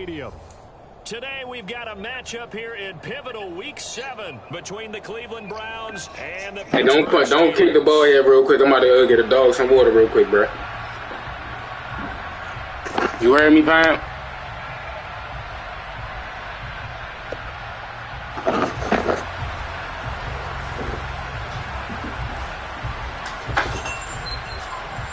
Stadium. Today we've got a matchup here in pivotal Week 7 between the Cleveland Browns and the Pittsburgh Hey, don't kick the ball here real quick. I'm about to get a dog some water real quick, bro. You heard me, Pam?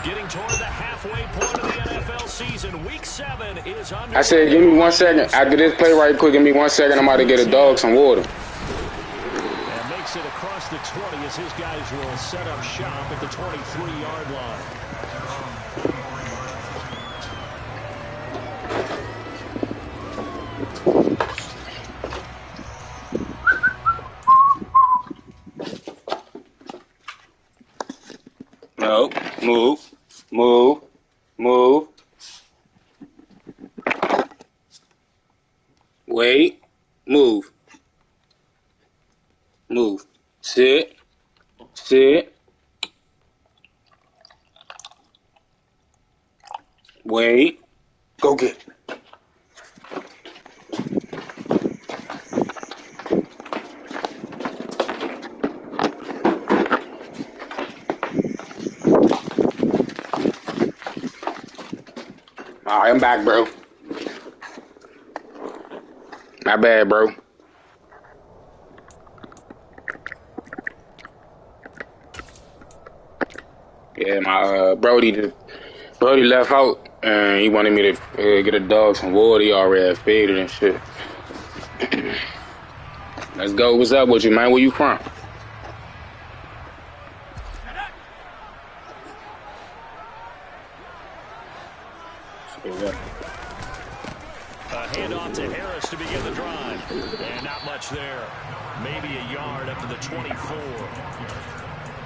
Getting toward the halfway point of the NFL season, Week 7 is under. I said, give me 1 second. After this play right quick, give me 1 second. I'm about to get a dog some water. And makes it across the 20 as his guys will set up shop at the 23-yard line. No, move. Wait, move. Sit. Wait, go get it. All right, I'm back, bro. My bad, bro. Yeah, my Brody left out, and he wanted me to get a dog some water. He already had fed it and shit. Let's go. What's up with you, man? Where you from? A handoff to Harris to begin the drive. And not much there. Maybe a yard up to the 24.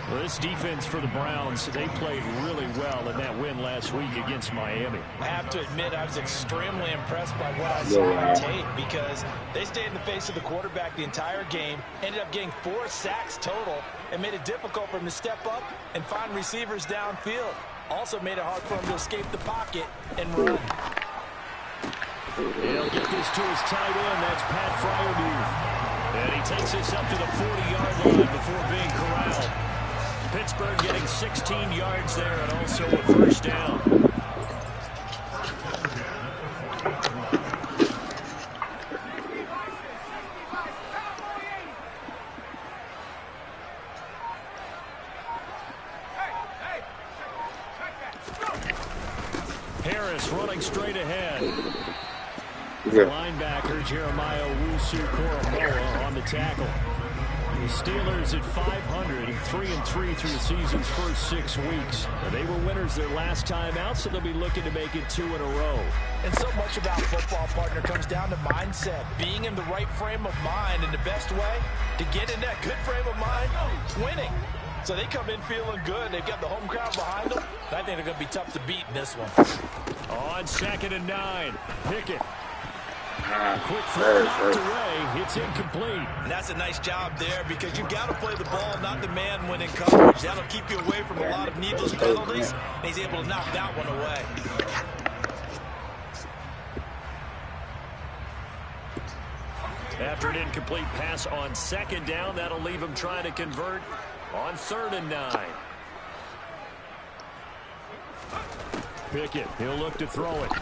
Well, this defense for the Browns, they played really well in that win last week against Miami. I have to admit, I was extremely impressed by what I saw on tape because they stayed in the face of the quarterback the entire game, ended up getting 4 sacks total, and made it difficult for him to step up and find receivers downfield. Also made it hard for him to escape the pocket and run. He'll get this to his tight end. That's Pat Freiermuth. And he takes this up to the 40-yard line before being corralled. Pittsburgh getting 16 yards there and also a first down. Harris running straight ahead. The linebacker Jeremiah Owusu-Koramoah on the tackle. The Steelers at 500, 3-3 through the season's first 6 weeks. They were winners their last time out, so they'll be looking to make it 2 in a row. And so much about football, partner, comes down to mindset. Being in the right frame of mind, and the best way to get in that good frame of mind, winning. So they come in feeling good. They've got the home crowd behind them. I think they're going to be tough to beat in this one. On 2nd and 9, Pickett. Quick throw knocked away. It's incomplete. And that's a nice job there because you've got to play the ball, not the man when in coverage. That'll keep you away from a lot of needless penalties. And he's able to knock that one away. After an incomplete pass on 2nd down, that'll leave him trying to convert on 3rd and 9. Pickett, he'll look to throw it.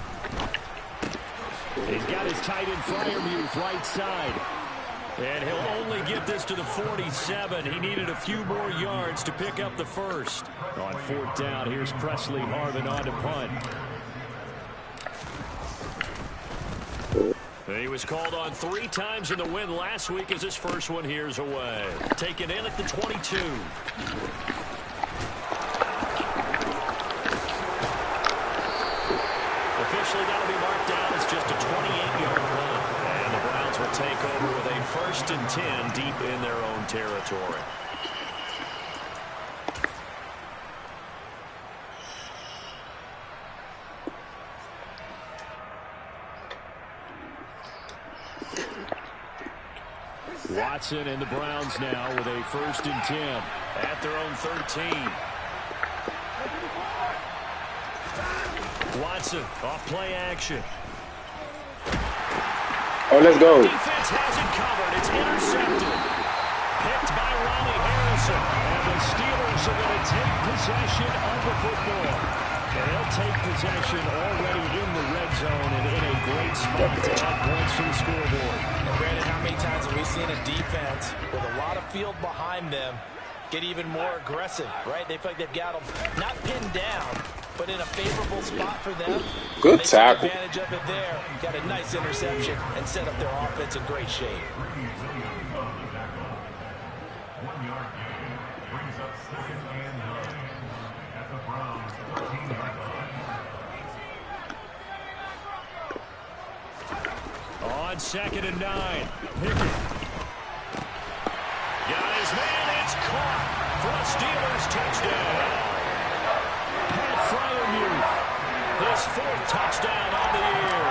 He's got his tight end Freiermuth right side. And he'll only get this to the 47. He needed a few more yards to pick up the first. On 4th down, here's Presley Harvin on to punt. He was called on 3 times in the win last week as his first one here's away. Taken in at the 22. Officially that'll be marked down as just a 28-yard punt. And the Browns will take over with a 1st and 10 deep in their own territory. Watson and the Browns now with a 1st and 10 at their own 13. Watson off play action. Oh, let's go. Defense has it covered. It's intercepted. Picked by Ronnie Harrison. And the Steelers are going to take possession of the football. And they'll take possession already in the red zone and in a great spot to add points to the scoreboard. And Brandon, how many times have we seen a defense with a lot of field behind them get even more aggressive, right? They feel like they've got them not pinned down, but in a favorable spot for them. Good tackle. They took advantage of it there. Got a nice interception and set up their offense in great shape. On 2nd and 9. Pickett. Got his man. It's caught for a Steelers touchdown. Pat Fryermuth, his 4th touchdown on the year.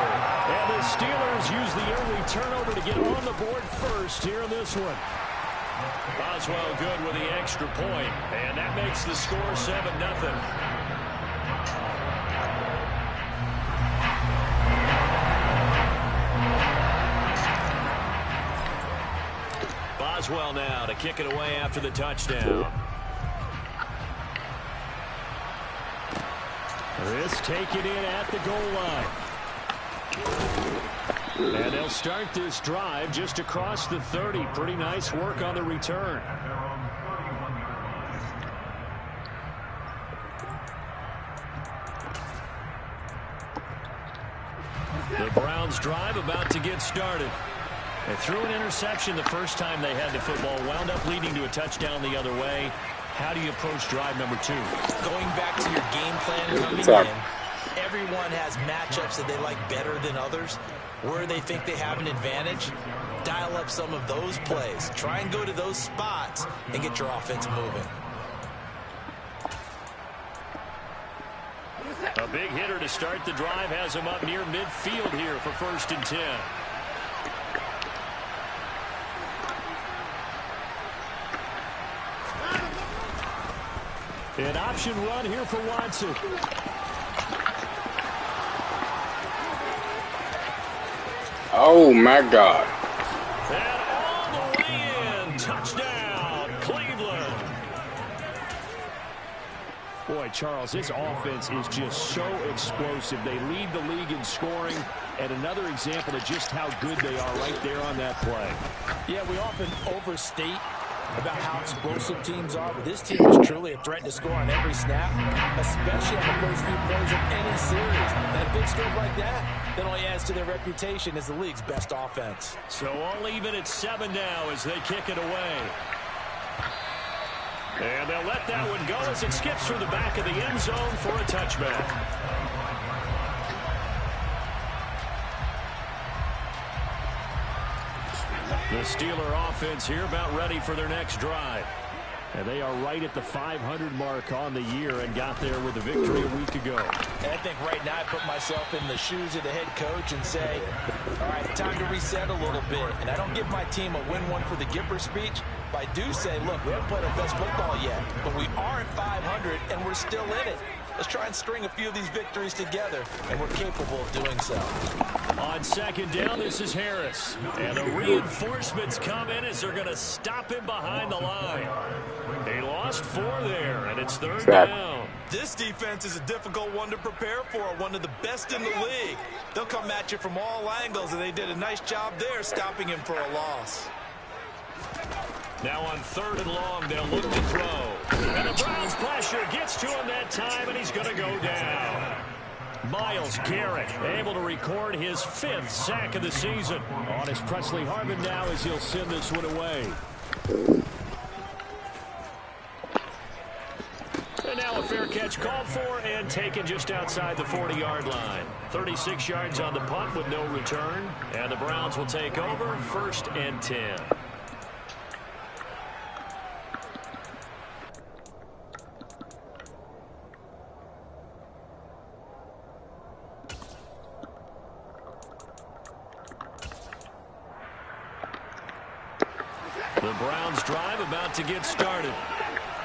And the Steelers use the early turnover to get on the board first here in this one. Boswell good with the extra point, and that makes the score 7-0. Boswell now to kick it away after the touchdown. This taken in at the goal line. And they'll start this drive just across the 30. Pretty nice work on the return. The Browns drive about to get started. They threw an interception the first time they had the football, wound up leading to a touchdown the other way. How do you approach drive number 2? Going back to your game plan coming in, everyone has matchups that they like better than others. Where they think they have an advantage, dial up some of those plays. Try and go to those spots and get your offense moving. A big hitter to start the drive has him up near midfield here for 1st and 10. An option run here for Watson. Oh, my God. And all the way in. Touchdown, Cleveland. Boy, Charles, this offense is just so explosive. They lead the league in scoring, and another example of just how good they are right there on that play. Yeah, we often overstate about how explosive teams are, but this team is truly a threat to score on every snap, especially on the first few plays of any series. And a big stroke like that only adds to their reputation as the league's best offense. So all even at 7 now as they kick it away. And they'll let that one go as it skips through the back of the end zone for a touchback. The Steeler offense here about ready for their next drive. And they are right at the 500 mark on the year and got there with a victory a week ago. And I think right now I put myself in the shoes of the head coach and say, all right, time to reset a little bit. And I don't give my team a win one for the Gipper speech, but I do say, look, we haven't played our best football yet, but we are at 500 and we're still in it. Let's try and string a few of these victories together, and we're capable of doing so. On 2nd down, this is Harris. And the reinforcements come in as they're going to stop him behind the line. They lost 4 there, and it's 3rd down. This defense is a difficult one to prepare for, one of the best in the league. They'll come at you from all angles, and they did a nice job there stopping him for a loss. Now on 3rd and long, they'll look to throw. And the Browns' pressure gets to him that time, and he's going to go down. Myles Garrett able to record his 5th sack of the season. On his Presley Harvin now as he'll send this one away. And now a fair catch called for and taken just outside the 40-yard line. 36 yards on the punt with no return. And the Browns will take over 1st and 10. The Browns drive about to get started.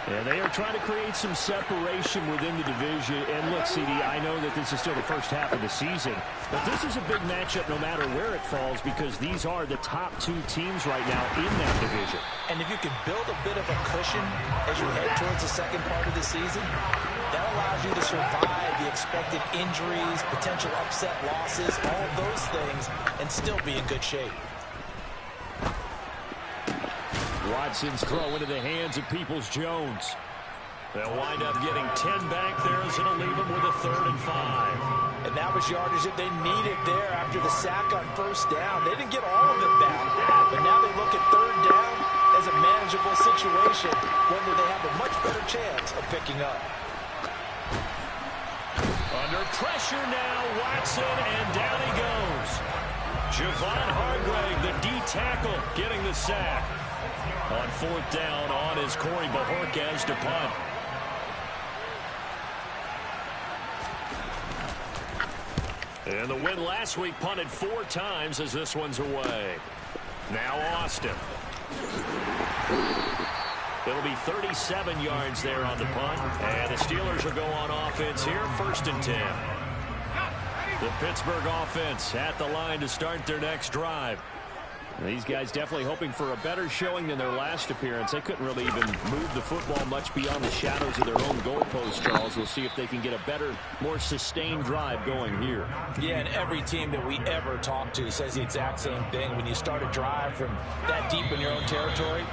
And they are trying to create some separation within the division. And look, CD, I know that this is still the first half of the season, but this is a big matchup no matter where it falls because these are the top two teams right now in that division. And if you can build a bit of a cushion as you head towards the second part of the season, that allows you to survive the expected injuries, potential upset losses, all of those things, and still be in good shape. Watson's throw into the hands of Peoples-Jones. They'll wind up getting 10 back there as it'll leave them with a 3rd and 5. And that was yardage that they needed there after the sack on first down. They didn't get all of it back, but now they look at 3rd down as a manageable situation, whether they have a much better chance of picking up. Under pressure now, Watson, and down he goes. Javon Hargrave, the D tackle, getting the sack. On 4th down, on is Corey Bajorquez to punt. And the win last week punted 4 times as this one's away. Now Austin. It'll be 37 yards there on the punt. And the Steelers will go on offense here, 1st and 10. The Pittsburgh offense at the line to start their next drive. These guys definitely hoping for a better showing than their last appearance. They couldn't really even move the football much beyond the shadows of their own goalpost, Charles. We'll see if they can get a better, more sustained drive going here. Yeah, and every team that we ever talk to says the exact same thing. When you start a drive from that deep in your own territory,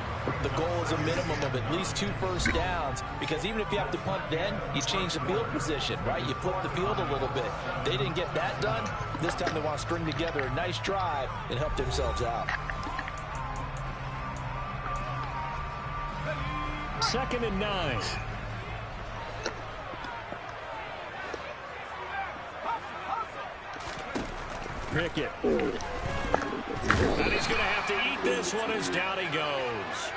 the goal is a minimum of at least 2 first downs, because even if you have to punt then, you change the field position, right? You flip the field a little bit. They didn't get that done. This time they want to string together a nice drive and help themselves out. 2nd and 9. Pickett. And he's going to have to eat this one as down he goes.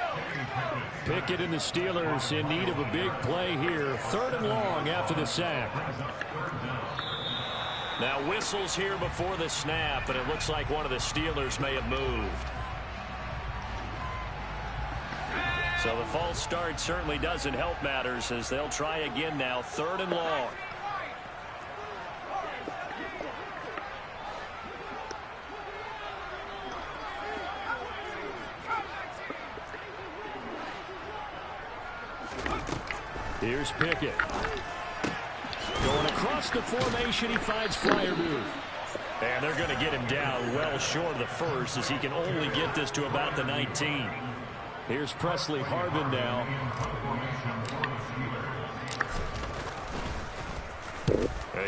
Pickett and the Steelers in need of a big play here. 3rd and long after the sack. Now whistles here before the snap, and it looks like one of the Steelers may have moved. So the false start certainly doesn't help matters as they'll try again now. 3rd and long. Here's Pickett. Going across the formation, he finds Freiermuth. And they're going to get him down well short of the first as he can only get this to about the 19. Here's Presley Harvin now.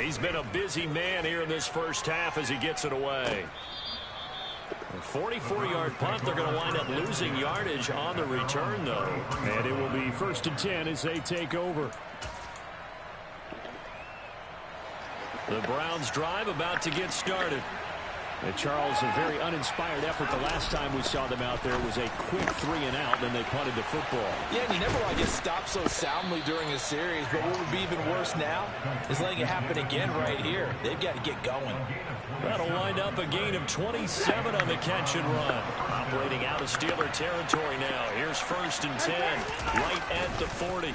He's been a busy man here in this first half as he gets it away. 44-yard punt. They're going to wind up losing yardage on the return, though. And it will be 1st and 10 as they take over. The Browns drive about to get started. And Charles, a very uninspired effort the last time we saw them out there was a quick 3 and out, then they punted the football. Yeah, and you never want to get stopped so soundly during a series, but what would be even worse now is letting it happen again right here. They've got to get going. That'll wind up a gain of 27 on the catch and run. Operating out of Steeler territory now. Here's 1st and 10, right at the 40.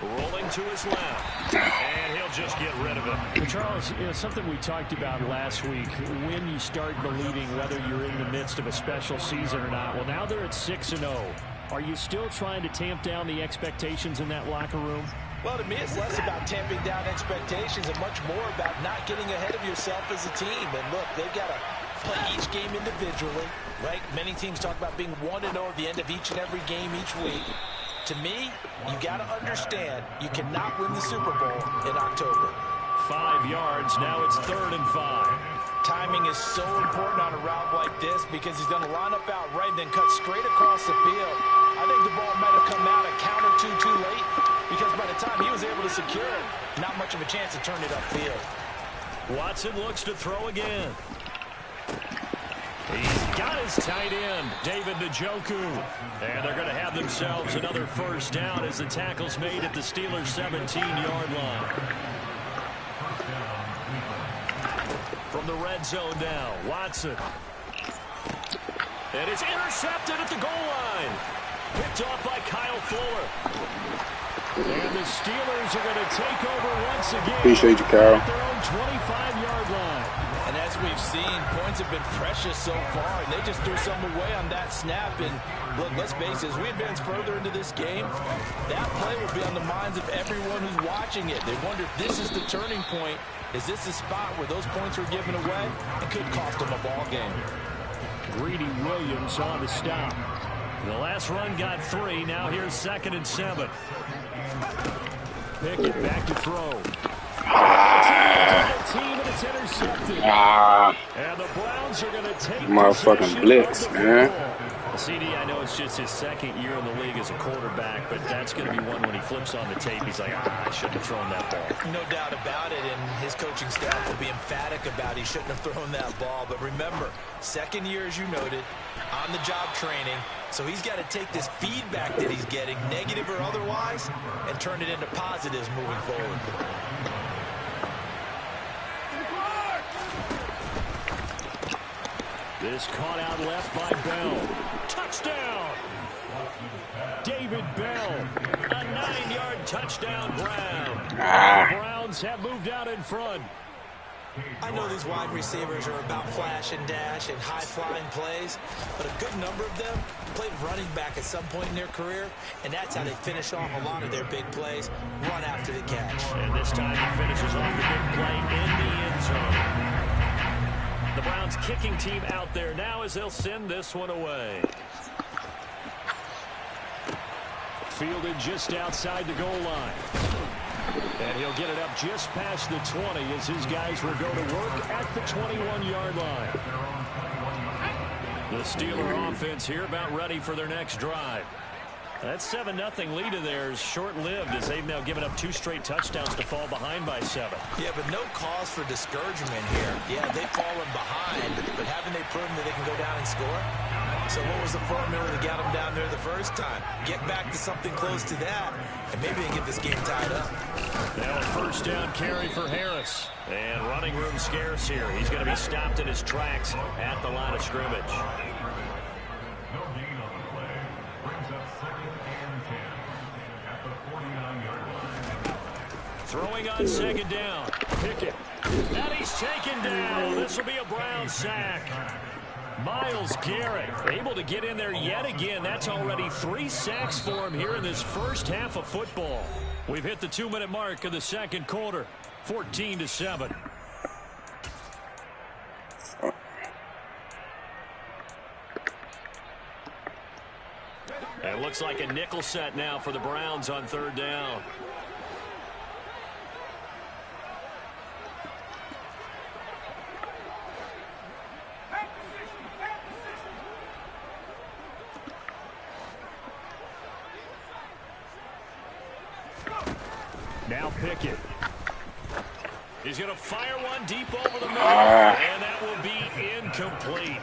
Rolling to his left, and he'll just get rid of it. Charles, something we talked about last week, when you start believing whether you're in the midst of a special season or not. Well, now they're at 6-0. Are you still trying to tamp down the expectations in that locker room? Well, to me, it's less about tamping down expectations and much more about not getting ahead of yourself as a team. And look, they've got to play each game individually, right? Many teams talk about being 1-0 at the end of each and every game each week. To me, you got to understand you cannot win the Super Bowl in October. 5 yards. Now it's 3rd and 5. Timing is so important on a route like this because he's going to line up out right and then cut straight across the field. I think the ball might have come out a count or two too late because by the time he was able to secure it, not much of a chance to turn it upfield. Watson looks to throw again. He's got his tight end, David Njoku. And they're going to have themselves another 1st down as the tackle's made at the Steelers' 17-yard line. From the red zone now, Watson. And it's intercepted at the goal line. Picked off by Kyle Fuller. And the Steelers are going to take over once again. Appreciate you, Kyle. At their own 25-yard line. And as we've seen, points have been precious so far, and they just threw some away on that snap. And look, let's face it, as we advance further into this game, that play will be on the minds of everyone who's watching it. They wonder if this is the turning point. Is this the spot where those points were given away? It could cost them a ball game. Greedy Williams on the stop. The last run got 3. Now here's 2nd and 7. Pickett back to throw. Team, and it's intercepted. And the Browns are going to take motherfucking blitz, man. CD, I know it's just his 2nd year in the league as a quarterback, but that's going to be one when he flips on the tape. He's like, I shouldn't have thrown that ball. No doubt about it, and his coaching staff will be emphatic about he shouldn't have thrown that ball. But remember, 2nd year, as you noted, on-the-job training. So he's got to take this feedback that he's getting, negative or otherwise, and turn it into positives moving forward. This caught out left by Bell. Touchdown! David Bell. A 9-yard touchdown Brown. The Browns have moved out in front. I know these wide receivers are about flash and dash and high-flying plays, but a good number of them played running back at some point in their career, and that's how they finish off a lot of their big plays, run after the catch. And this time he finishes off the big play in the end zone. The Browns kicking team out there now as they'll send this one away. Fielded just outside the goal line. And he'll get it up just past the 20 as his guys will go to work at the 21-yard line. The Steeler offense here about ready for their next drive. That 7-0 lead of theirs short-lived as they've now given up 2 straight touchdowns to fall behind by 7. Yeah, but no cause for discouragement here. Yeah, they've fallen behind, but haven't they proven that they can go down and score? So what was the formula that got them down there the first time? Get back to something close to that, and maybe they get this game tied up. Now a first down carry for Harris. And running room scarce here. He's going to be stopped in his tracks at the line of scrimmage. Throwing on 2nd down. Pickett. And he's taken down. This will be a Brown sack. Myles Garrett able to get in there yet again. That's already 3 sacks for him here in this first half of football. We've hit the 2-minute mark of the 2nd quarter. 14-7. It looks like a nickel set now for the Browns on 3rd down. Now Pickett. He's going to fire one deep over the middle, and that will be incomplete.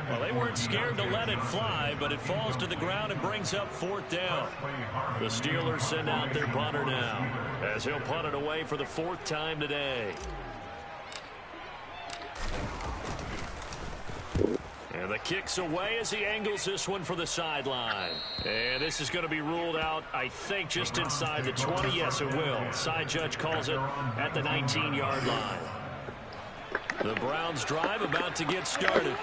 Well, they weren't scared to let it fly, but it falls to the ground and brings up 4th down. The Steelers send out their punter now, as he'll punt it away for the 4th time today. And the kick's away as he angles this one for the sideline. And this is going to be ruled out, I think, just inside the 20. Yes, it will. Side judge calls it at the 19-yard line. The Browns drive about to get started.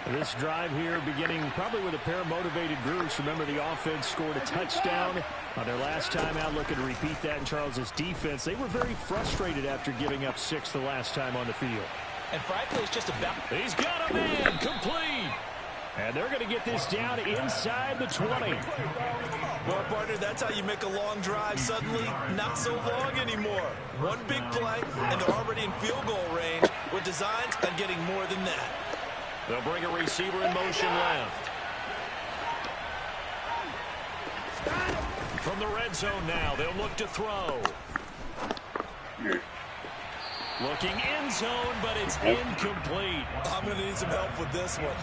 This drive here beginning probably with a pair of motivated groups. Remember, the offense scored a touchdown on their last time out. Looking to repeat that in Charles's defense. They were very frustrated after giving up 6 the last time on the field. And frankly, it's just about... He's got a man complete. And they're going to get this down inside the 20. Well, partner, that's how you make a long drive suddenly not so long anymore. One big play, and they're already in field goal range with designs on getting more than that. They'll bring a receiver in motion left. From the red zone now, they'll look to throw. Looking end zone, but it's incomplete. I'm going to need some help with this one.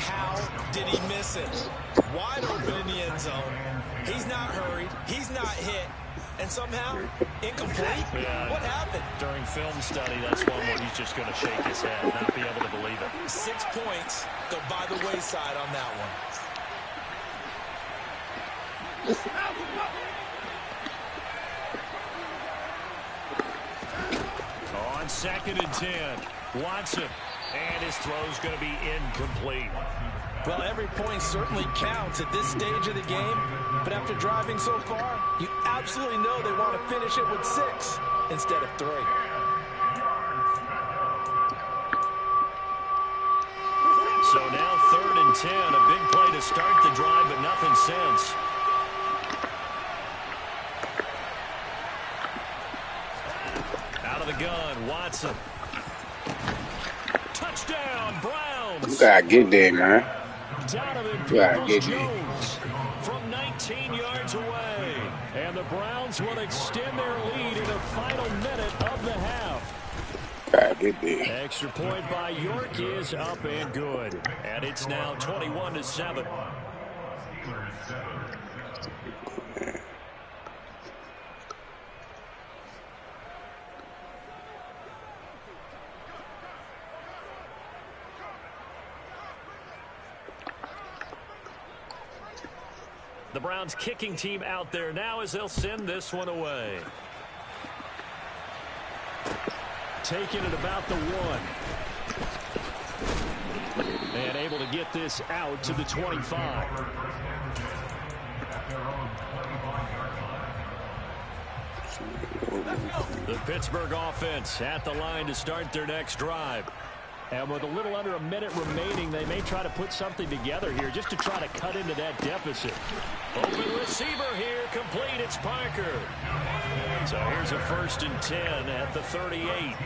How did he miss it? Wide open in the end zone. He's not hurried. He's not hit. And somehow, incomplete? Yeah, what happened? During film study, that's one where he's just going to shake his head, not be able to believe it. 6 points go by the wayside on that one. On 2nd and 10, Watson. And his throw's going to be incomplete. Well, every point certainly counts at this stage of the game. But after driving so far, you absolutely know they want to finish it with 6 instead of 3. So now 3rd and 10, a big play to start the drive, but nothing since. Out of the gun, Watson. Touchdown, Browns. You gotta get there, man. Donovan You gotta get there. Jones from 19 yards away. And the Browns will extend their lead in the final minute of the half. Gotta get there. Extra point by York is up and good. And it's now 21-7. The Browns kicking team out there now as they'll send this one away. Taking it about the 1. And able to get this out to the 25. The Pittsburgh offense at the line to start their next drive. And with a little under a minute remaining, they may try to put something together here just to try to cut into that deficit. Open receiver here, complete, it's Parker. So here's a 1st and 10 at the 38.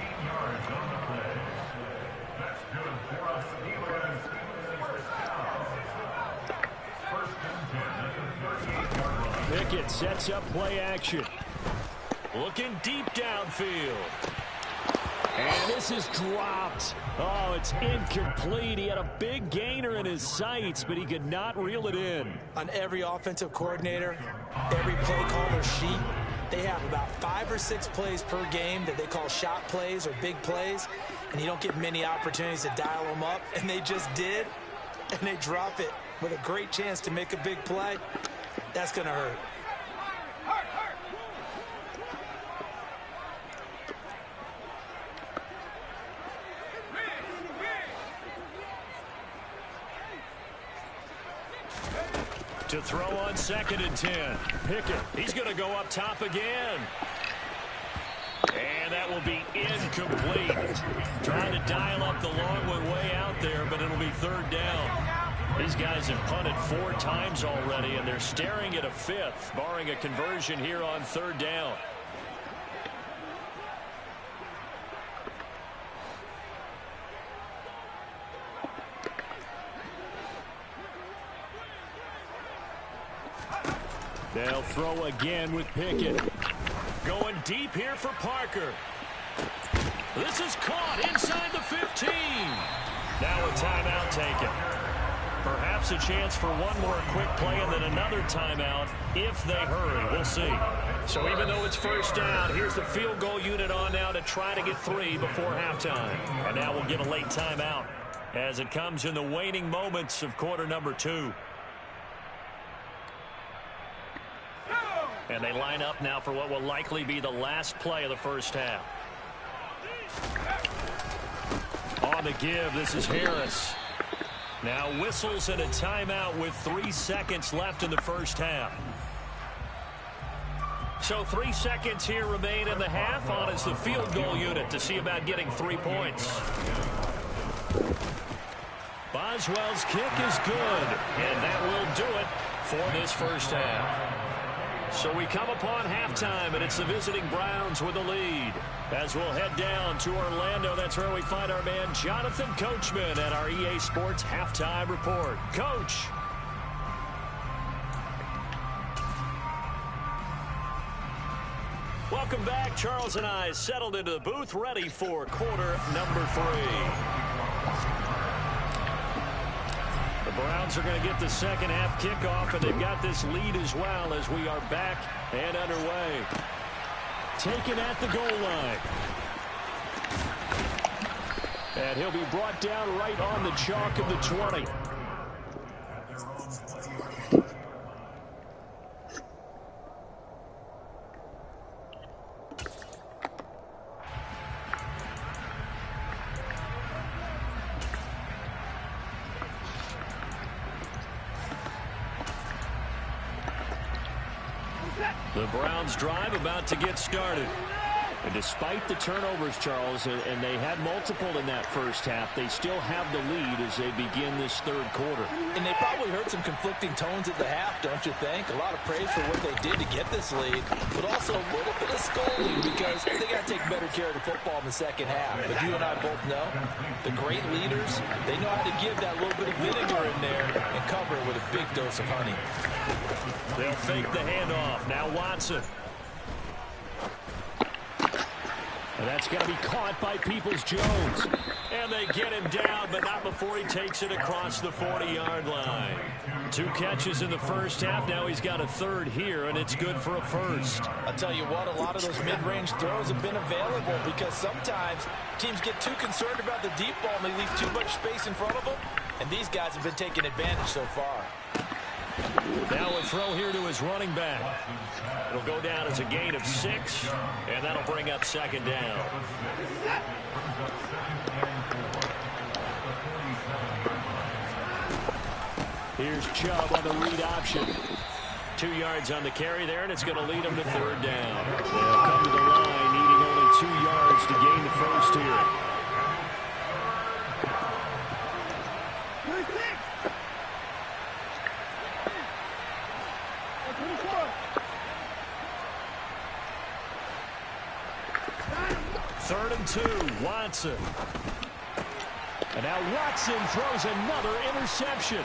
Pickett sets up play action. Looking deep downfield. And this is dropped. Oh, it's incomplete. He had a big gainer in his sights, but he could not reel it in. On every offensive coordinator, every play caller sheet, they have about 5 or 6 plays per game that they call shot plays or big plays, and you don't get many opportunities to dial them up, and they just did, and they drop it with a great chance to make a big play. That's going to hurt. To throw on 2nd and 10. Pickett, he's going to go up top again. And that will be incomplete. Trying to dial up the long one way out there, but it'll be 3rd down. These guys have punted 4 times already, and they're staring at a 5th, barring a conversion here on 3rd down. They'll throw again with Pickett. Going deep here for Parker. This is caught inside the 15. Now a timeout taken. Perhaps a chance for one more quick play and then another timeout if they hurry. We'll see. So even though it's 1st down, here's the field goal unit on now to try to get 3 before halftime. And now we'll get a late timeout as it comes in the waning moments of quarter number 2. And they line up now for what will likely be the last play of the 1st half. On the give, this is Harris. Now whistles and a timeout with 3 seconds left in the 1st half. So 3 seconds here remain in the half on as the field goal unit to see about getting 3 points. Boswell's kick is good, and that will do it for this 1st half. So we come upon halftime, and it's the visiting Browns with the lead. As we'll head down to Orlando, that's where we find our man Jonathan Coachman at our EA Sports Halftime Report. Coach. Welcome back. Charles and I settled into the booth, ready for quarter number 3. The Browns are going to get the 2nd half kickoff, and they've got this lead as well as we are back and underway. Taken at the goal line. And he'll be brought down right on the chalk of the 20. The Browns drive about to get started. And despite the turnovers, Charles, and they had multiple in that first half, they still have the lead as they begin this third quarter. And they probably heard some conflicting tones at the half, don't you think? A lot of praise for what they did to get this lead, but also a little bit of scolding because they got to take better care of the football in the second half. But you and I both know the great leaders, they know how to give that little bit of vinegar in there and cover it with a big dose of honey. They'll fake the handoff. Now Watson. And that's got to be caught by Peoples-Jones. And they get him down, but not before he takes it across the 40-yard line. 2 catches in the first half. Now he's got a third here, and it's good for a first. I'll tell you what, a lot of those mid-range throws have been available because sometimes teams get too concerned about the deep ball and they leave too much space in front of them. And these guys have been taking advantage so far. Now a throw here to his running back. It'll go down as a gain of 6, and that'll bring up second down. Here's Chubb on the read option. 2 yards on the carry there, and it's going to lead them to third down. They'll come to the line, needing only 2 yards to gain the first here. Third and 2, Watson. And now Watson throws another interception.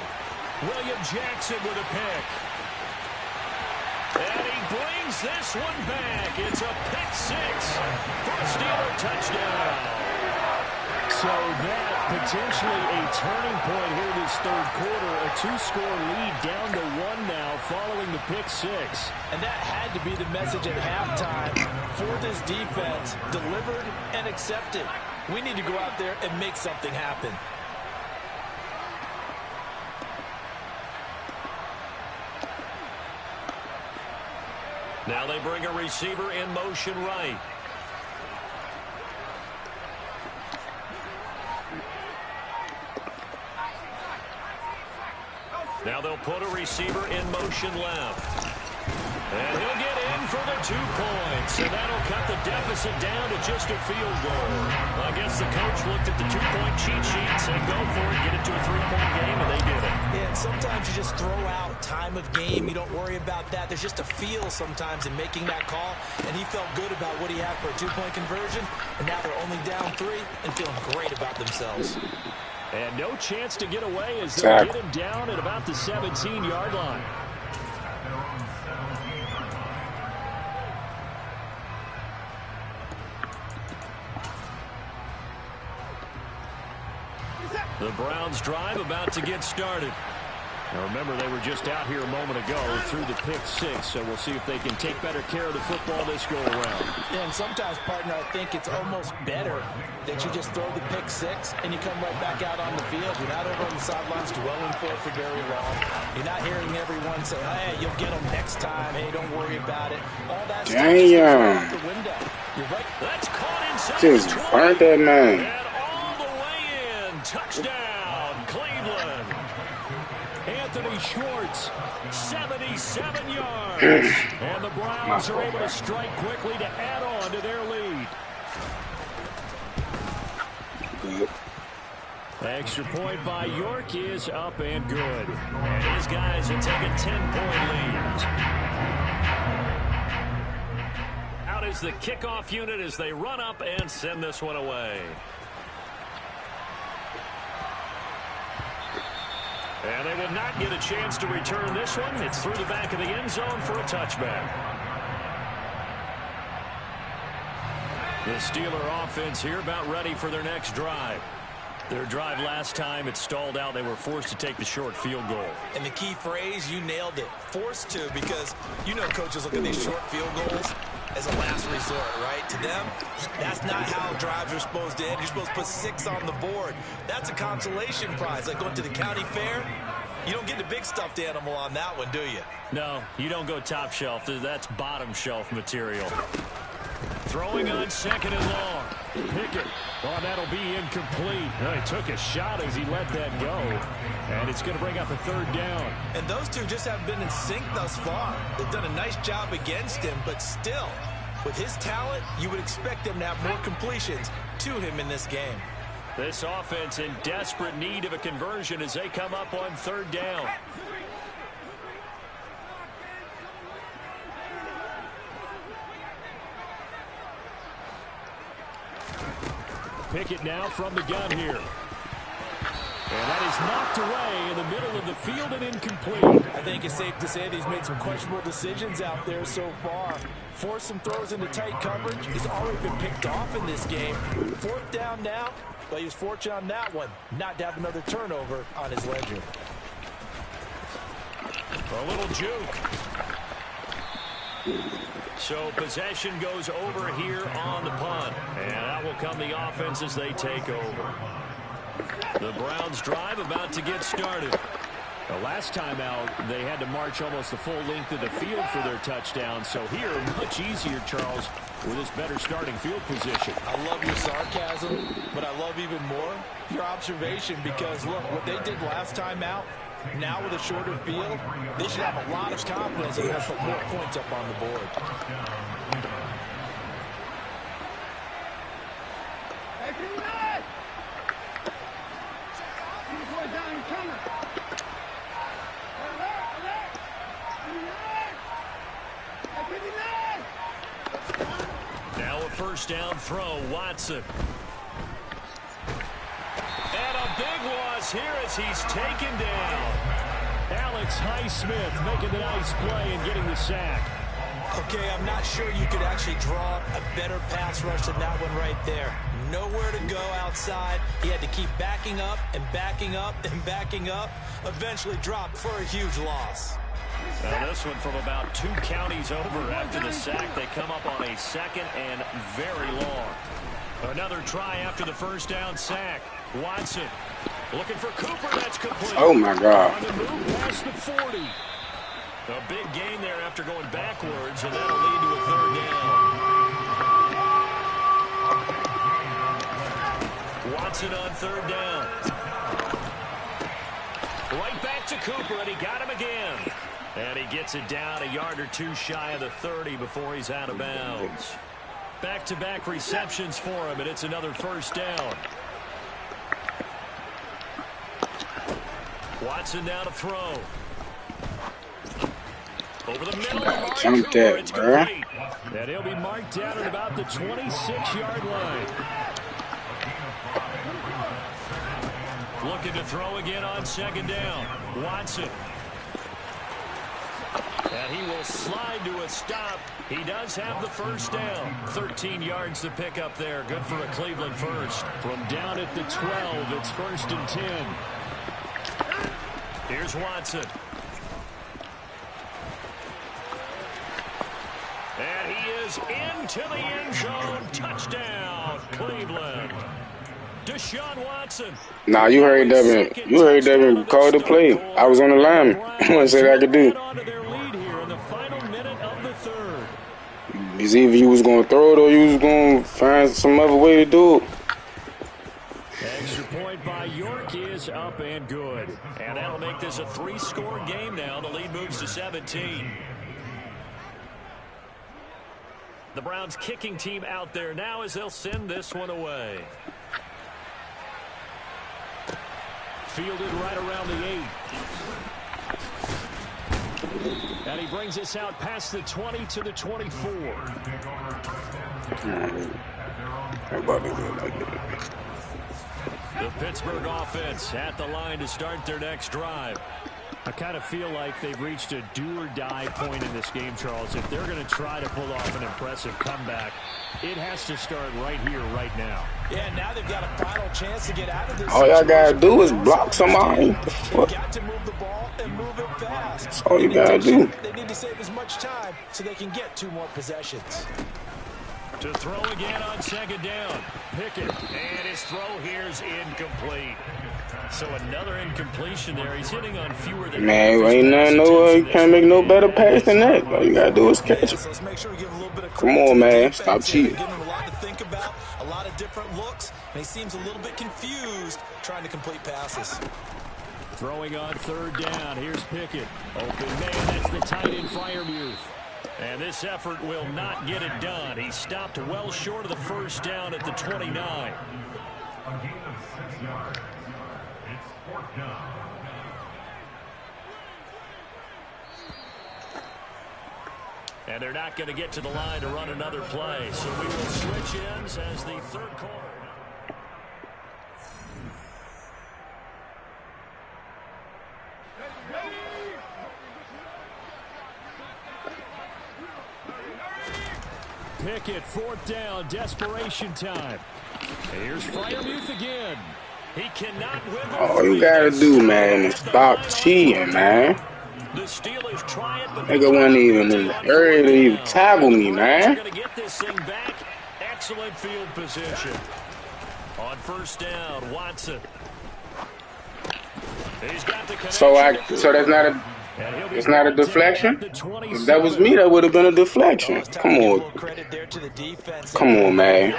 William Jackson with a pick. And he brings this one back. It's a pick 6 for a Steeler touchdown. So that potentially a turning point here this third quarter. A 2-score lead down to 1 now following the pick 6. And that had to be the message at halftime for this defense. Delivered and accepted. We need to go out there and make something happen. Now they bring a receiver in motion right. Now they'll put a receiver in motion left. And he'll get in for the 2 points. And that'll cut the deficit down to just a field goal. I guess the coach looked at the 2-point cheat sheet and said, go for it, get it to a 3-point game, and they did it. Yeah, and sometimes you just throw out time of game. You don't worry about that. There's just a feel sometimes in making that call. And he felt good about what he had for a 2-point conversion. And now they're only down 3 and feeling great about themselves. And no chance to get away as they'll get him down at about the 17-yard line. The Browns drive about to get started. Now remember, they were just out here a moment ago through the pick 6, so we'll see if they can take better care of the football this go-around. Yeah, and sometimes, partner, I think it's almost better that you just throw the pick 6 and you come right back out on the field. You're not over on the sidelines dwelling for very long. You're not hearing everyone say, hey, you'll get them next time. Hey, don't worry about it. All that stuff is out the window. You're right. That's caught inside. Just burnt that man. And all the way in. Touchdown, Cleveland. Anthony Schwartz, 77 yards. And the Browns are able to strike quickly to add on to their lead. Extra point by York is up and good. And these guys will take a 10-point lead. Out is the kickoff unit as they run up and send this one away. And they will not get a chance to return this one. It's through the back of the end zone for a touchback. The Steeler offense here about ready for their next drive. Their drive last time, it stalled out. They were forced to take the short field goal. And the key phrase, you nailed it. Forced to, because you know coaches look at these short field goals as a last resort, right? To them, that's not how drives are supposed to end. You're supposed to put 6 on the board. That's a consolation prize. Like going to the county fair, you don't get the big stuffed animal on that one, do you? No, you don't go top shelf. That's bottom shelf material. Throwing on second and long. Pickett. Oh, that'll be incomplete. Well, he took a shot as he let that go. And it's going to bring up a third down. And those two just haven't been in sync thus far. They've done a nice job against him, but still, with his talent, you would expect them to have more completions to him in this game. This offense in desperate need of a conversion as they come up on third down. Pickett now from the gun here. And that is knocked away in the middle of the field and incomplete. I think it's safe to say that he's made some questionable decisions out there so far. Forced some throws into tight coverage. He's already been picked off in this game. Fourth down now, but he was fortunate on that one not to have another turnover on his ledger. A little juke. So possession goes over here on the punt. And out will come the offense as they take over. The Browns drive about to get started. The last time out, they had to march almost the full length of the field for their touchdown. So here, much easier, Charles, with this better starting field position. I love your sarcasm, but I love even more your observation because, look, what they did last time out, now with a shorter field, they should have a lot of confidence that they'll put more points up on the board. Now a first down throw, Watson. And a big loss here as he's taken down. Alex Highsmith making the nice play and getting the sack. Okay, I'm not sure you could actually draw a better pass rush than that one right there. Nowhere to go outside. He had to keep backing up and backing up and backing up. Eventually dropped for a huge loss. Now this one from about 2 counties over after the sack. They come up on a second and very long. Another try after the first down sack. Watson looking for Cooper. That's complete. Oh, my God. On the move past the 40. A big gain there after going backwards, and that'll lead to a third down. Watson on third down. Right back to Cooper, and he got him again. And he gets it down a yard or two shy of the 30 before he's out of bounds. Back-to-back receptions for him, and it's another first down. Watson now to throw. Over the middle. Jump that, bruh. And he'll be marked down at about the 26-yard line. Looking to throw again on second down. Watson. And he will slide to a stop. He does have the first down. 13 yards to pick up there. Good for a Cleveland first. From down at the 12, it's 1st and 10. Here's Watson. And he is into the end zone. Touchdown, Cleveland. Deshaun Watson. Nah, you heard Devin call the play. I was on the line. What said I could do? It's either you was going to throw it or you was going to find some other way to do it. Extra point by York is up and good. And that'll make this a 3-score game now. The lead moves to 17. The Browns kicking team out there now as they'll send this one away. Fielded right around the 8. And he brings us out past the 20 to the 24. The Pittsburgh offense at the line to start their next drive. I kind of feel like they've reached a do-or-die point in this game, Charles. If they're going to try to pull off an impressive comeback, it has to start right here, right now. Yeah, now they've got a final chance to get out of this. All y'all got to do is block somebody. What? Got to move the ball and move it fast. That's all you got to do. They need to save as much time so they can get 2 more possessions. To throw again on second down. Pickett, and his throw here is incomplete. So another incompletion there. He's hitting on fewer than Man, ain't nothing, you can't make no better pass than that. All you gotta do is catch it. So let's make sure we give a little bit of Come credit to on, the man. defense Stop here. cheating. They're giving him a lot to think about, a lot of different looks, and he seems a little bit confused trying to complete passes. Throwing on third down. Here's Pickett. Open man. That's the tight end Freiermuth. And this effort will not get it done. He stopped well short of the first down at the 29. A gain of 6 yards. It's 4th down. And they're not going to get to the line to run another play. So we will switch ends as the third quarter. Pickett, 4th down, desperation time. Here's Freiermuth again. He cannot win the All you gotta do, man, is stop cheating, man. The Steelers try it, but Nigga wasn't even in the area to even tackle me, man. Going to get this thing back. Excellent field position. On first down, Watson. He's got the connection. So that's not a. It's not a deflection? If that was me, that would have been a deflection. Come on. Come on, man.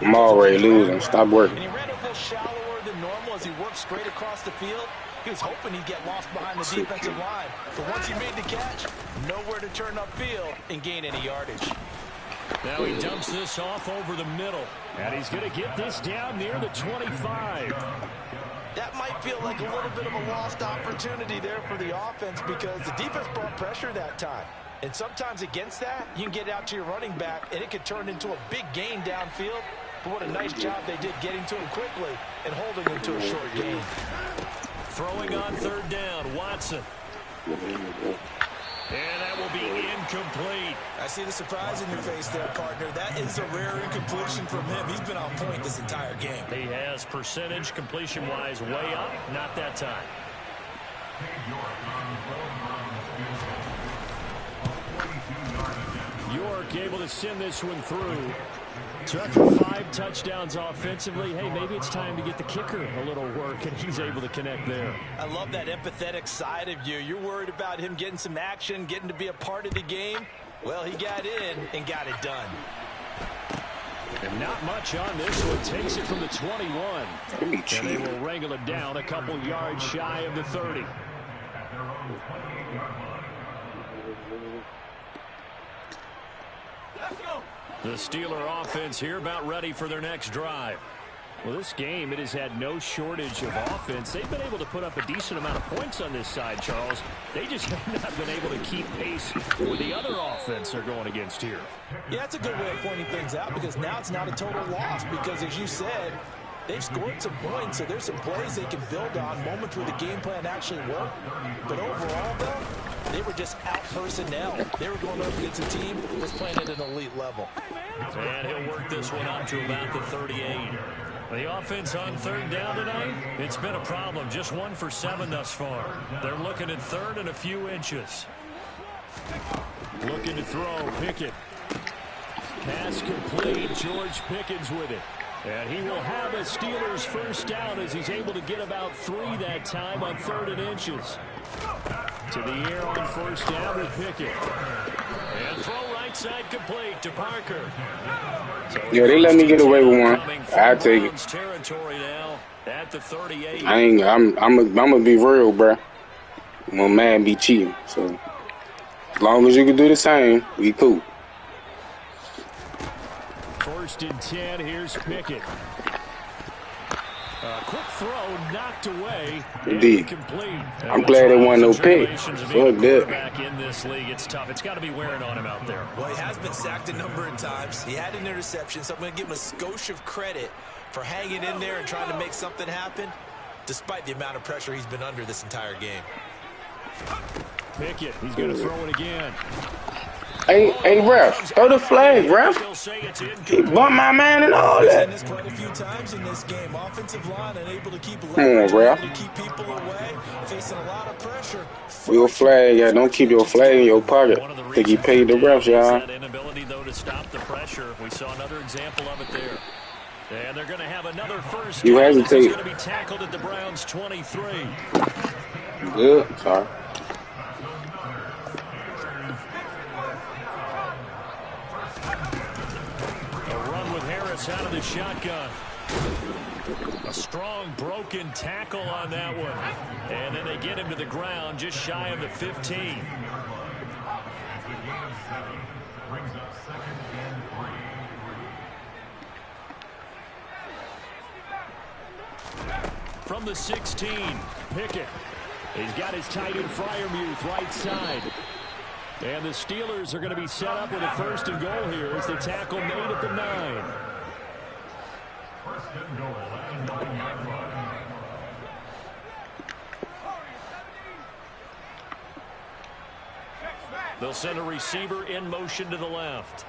I'm already losing. Stop working. And he ran a little shallower than normal as he worked straight across the field. He was hoping he'd get lost behind the defensive line. But once he made the catch, nowhere to turn upfield and gain any yardage. Now he dumps this off over the middle. And he's going to get this down near the 25. That might feel like a little bit of a lost opportunity there for the offense because the defense brought pressure that time. And sometimes against that, you can get out to your running back, and it could turn into a big gain downfield. But what a nice job they did getting to him quickly and holding him to a short gain. Throwing on third down, Watson. And that will be incomplete. I see the surprise in your face there, partner. That is a rare incompletion from him. He's been on point this entire game. He has percentage completion-wise way up. Not that time. York able to send this one through. So after 5 touchdowns offensively, hey, maybe it's time to get the kicker a little work, and he's able to connect there. I love that empathetic side of you. You're worried about him getting some action, getting to be a part of the game. Well, he got in and got it done. And not much on this one. Takes it from the 21. And they will wrangle it down a couple yards shy of the 30. Let's go. The Steeler offense here about ready for their next drive. Well, this game, it has had no shortage of offense. They've been able to put up a decent amount of points on this side, Charles. They just have not been able to keep pace with the other offense they're going against here. Yeah, that's a good way of pointing things out because now it's not a total loss because, as you said, they've scored some points, so there's some plays they can build on, moments where the game plan actually worked. But overall, though, they were just out personnel. They were going up against a team that was playing at an elite level. And he'll work this one up to about the 38. The offense on third down tonight, it's been a problem. Just 1 for 7 thus far. They're looking at third and a few inches. Looking to throw, Pickett. Pass complete, George Pickens with it. And he will have a Steelers first down as he's able to get about 3 that time on 3rd and inches. To the air on first down with Pickett. And throw right side complete to Parker. So yeah, they let me get away with one. I take it. Territory now at the 38. I'm gonna be real, bro. My man be cheating, so as long as you can do the same, we cool. 1st and 10. Here's Pickett. Quick throw, knocked away. Indeed. Complete. I'm glad it wasn't no pick. Fuck that. Back in this league, it's tough. It's got to be wearing on him out there. Well, he has been sacked a number of times. He had an interception, so I'm going to give him a skosh of credit for hanging in there and trying to make something happen, despite the amount of pressure he's been under this entire game. Pickett, he's going to throw it again. Hey, ref, throw the flag, ref. He bumped my man and all that. Quite a few times in this game. Offensive line unable to keep Come on, ref. to keep people away, facing a lot of pressure. Your flag, yeah, don't keep your flag in your pocket. I think he paid the refs, y'all. That inability, though, to stop the pressure. We saw another example of it there. And they're going to have another first You down. hesitate. He's going to be tackled at the Browns' 23. Good. Sorry. A run with Harris out of the shotgun. A strong broken tackle on that one. And then they get him to the ground just shy of the 15. From the 16, Pickett. He's got his tight end Freiermuth right side. And the Steelers are going to be set up with a first and goal here as the tackle made at the 9. First and goal at the 9-yard line. They'll send a receiver in motion to the left.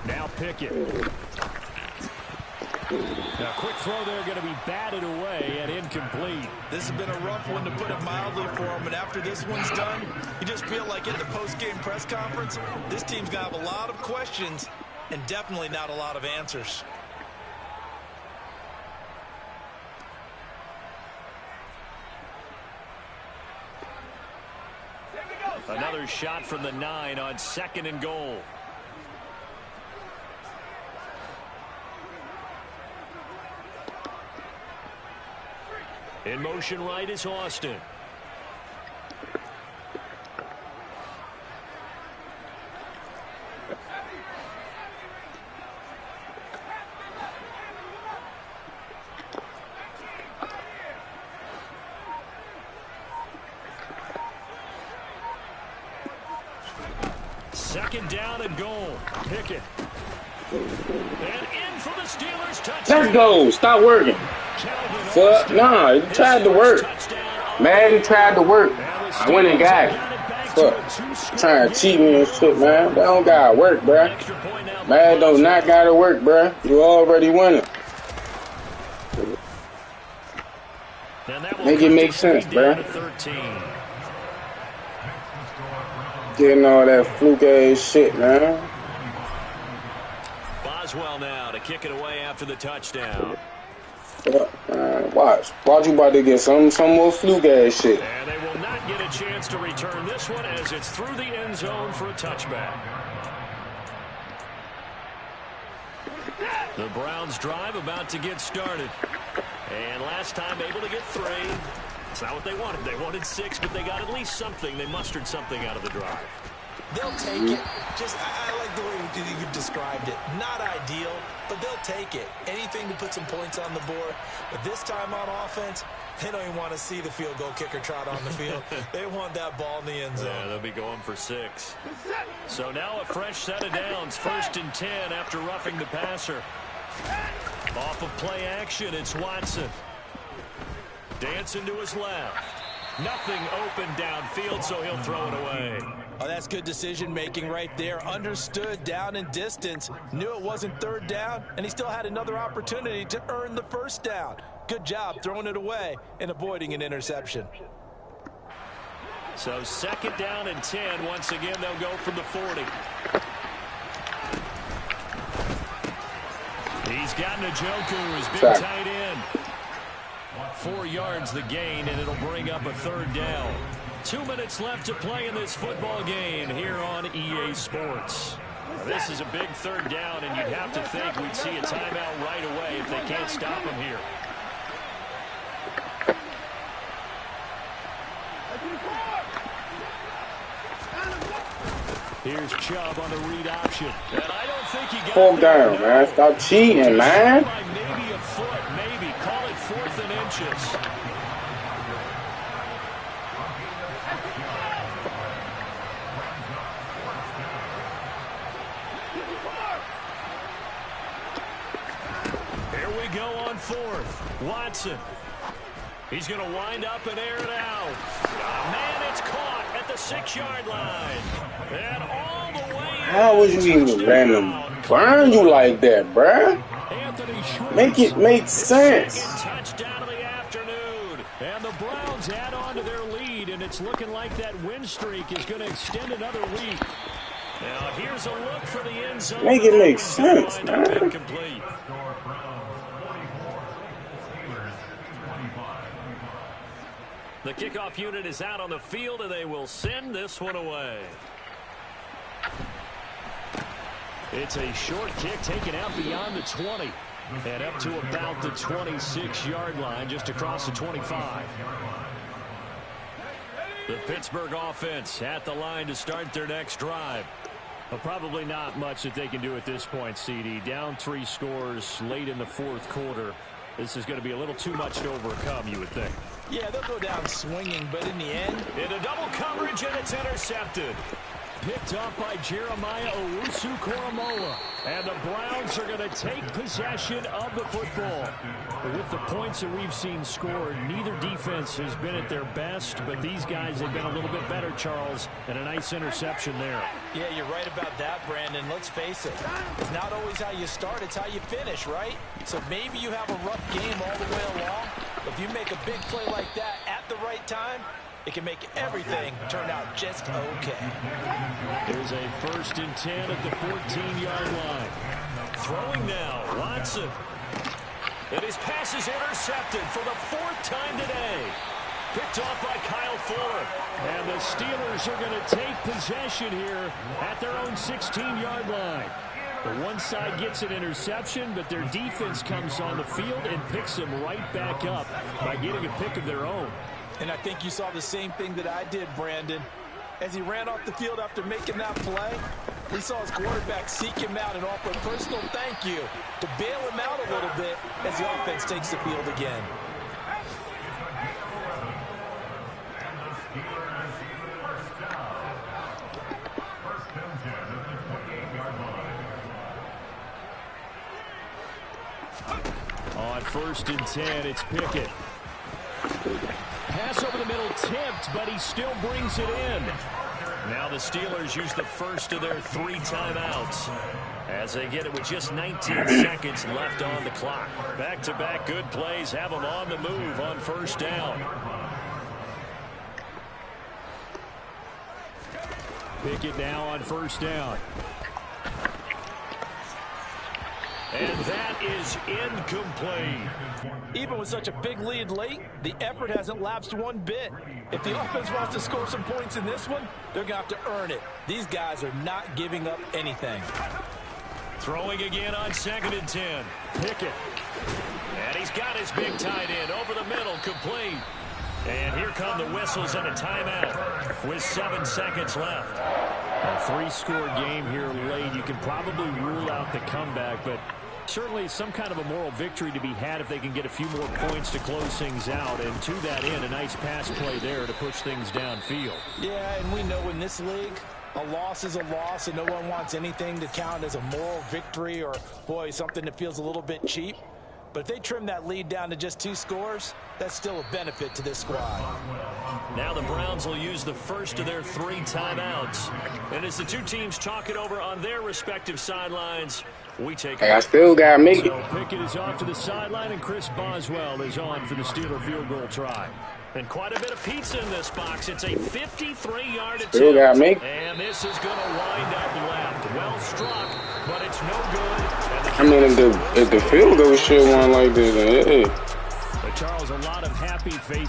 Now Pickett. Now, quick throw there, going to be batted away and incomplete. This has been a rough one, to put it mildly, for him. And after this one's done, you just feel like in the post-game press conference, this team's going to have a lot of questions and definitely not a lot of answers. Another shot from the 9 on second and goal. In motion right is Austin. Second down and goal. Pickett. And in for the Steelers touchdown. Let's go. Stop working. Fuck. Nah, you tried to work. Madden tried to work. I went and got it. Fuck. Trying to cheat me and shit, man. That don't gotta work, bruh. Madden don't not gotta work, bruh. You already winning. Make it make sense, bruh. Getting all that fluke ass shit, man. Boswell now to kick it away after the touchdown. Watch you about to get some more fluke ass shit. And they will not get a chance to return this one as it's through the end zone for a touchback. The Browns drive about to get started. And last time able to get 3. It's not what they wanted. They wanted 6, but they got at least something. They mustered something out of the drive. They'll take it. Just, I like the way you described it. Not ideal, but they'll take it. Anything to put some points on the board. But this time on offense, they don't even want to see the field goal kicker trot on the field. They want that ball in the end zone. Yeah, they'll be going for 6. So now a fresh set of downs. 1st and 10 after roughing the passer. Off of play action, it's Watson. Dancing to his left. Nothing open downfield, so he'll throw it away. Oh, that's good decision-making right there. Understood down and distance. Knew it wasn't 3rd down, and he still had another opportunity to earn the 1st down. Good job throwing it away and avoiding an interception. So 2nd down and 10. Once again, they'll go from the 40. He's got Njoku, his big tight end. 4 yards the gain, and it'll bring up a 3rd down. 2 minutes left to play in this football game here on EA Sports. Now, this is a big 3rd down, and you'd have to think we'd see a timeout right away if they can't stop him here. Here's Chubb on the read option. And I don't think he got Fall down, man. Stop cheating, man. Maybe a foot, maybe. Call it 4th and inches. Here we go on 4th. Watson. He's going to wind up and air it out. Oh, man, it's caught at the 6-yard line. And all the way. How was you even random burn you like that, bruh? Anthony very short. Make it make sense. Touchdown of the afternoon. And the Browns add on to their lead, and it's looking like that win streak is going to extend another week. Now here's a look for the end zone. Make it make sense, man. Incomplete. The kickoff unit is out on the field, and they will send this one away. It's a short kick taken out beyond the 20 and up to about the 26-yard line, just across the 25. The Pittsburgh offense at the line to start their next drive. Well, probably not much that they can do at this point, CD. Down 3 scores late in the fourth quarter. This is going to be a little too much to overcome, you would think. Yeah, they'll go down swinging, but in the end, in a double coverage, and it's intercepted. Picked up by Jeremiah Owusu-Koramoah. And the Browns are going to take possession of the football. With the points that we've seen scored, neither defense has been at their best, but these guys have been a little bit better, Charles, and a nice interception there. Yeah, you're right about that, Brandon. Let's face it. It's not always how you start, it's how you finish, right? So maybe you have a rough game all the way along, but if you make a big play like that at the right time, it can make everything turn out just okay. There's a 1st and 10 at the 14-yard line. Throwing now, Watson. And his pass is intercepted for the 4th time today. Picked off by Kyle Fuller. And the Steelers are going to take possession here at their own 16-yard line. The one side gets an interception, but their defense comes on the field and picks them right back up by getting a pick of their own. And I think you saw the same thing that I did, Brandon. As he ran off the field after making that play, we saw his quarterback seek him out and offer a personal thank you to bail him out a little bit as the offense takes the field again. On 1st and 10, it's Pickett. Pass over the middle tipped, but he still brings it in. Now the Steelers use the first of their 3 timeouts as they get it with just 19 seconds left on the clock. Back-to-back good plays have them on the move on 1st down. Pickett now on 1st down. And that is incomplete. Even with such a big lead late, the effort hasn't lapsed one bit. If the offense wants to score some points in this one, they're going to have to earn it. These guys are not giving up anything. Throwing again on 2nd and 10. Pickett. And he's got his big tight end over the middle, complete. And here come the whistles and a timeout with 7 seconds left. A 3-score game here late. You can probably rule out the comeback, but certainly some kind of a moral victory to be had if they can get a few more points to close things out. And to that end, a nice pass play there to push things downfield. Yeah, and we know in this league, a loss is a loss, and no one wants anything to count as a moral victory or, boy, something that feels a little bit cheap. But if they trim that lead down to just 2 scores, that's still a benefit to this squad. Now the Browns will use the first of their 3 timeouts. And as the 2 teams talk it over on their respective sidelines, we take I still got to make it. So Pickett is off to the sideline, and Chris Boswell is on for the Steeler field goal try. And quite a bit of pizza in this box. It's a 53-yard attempt. Still got to make it. And this is going to wind up left. Well struck, but it's no good. I mean, if the field goal shit went like this, hey. But Charles, a lot of happy faces.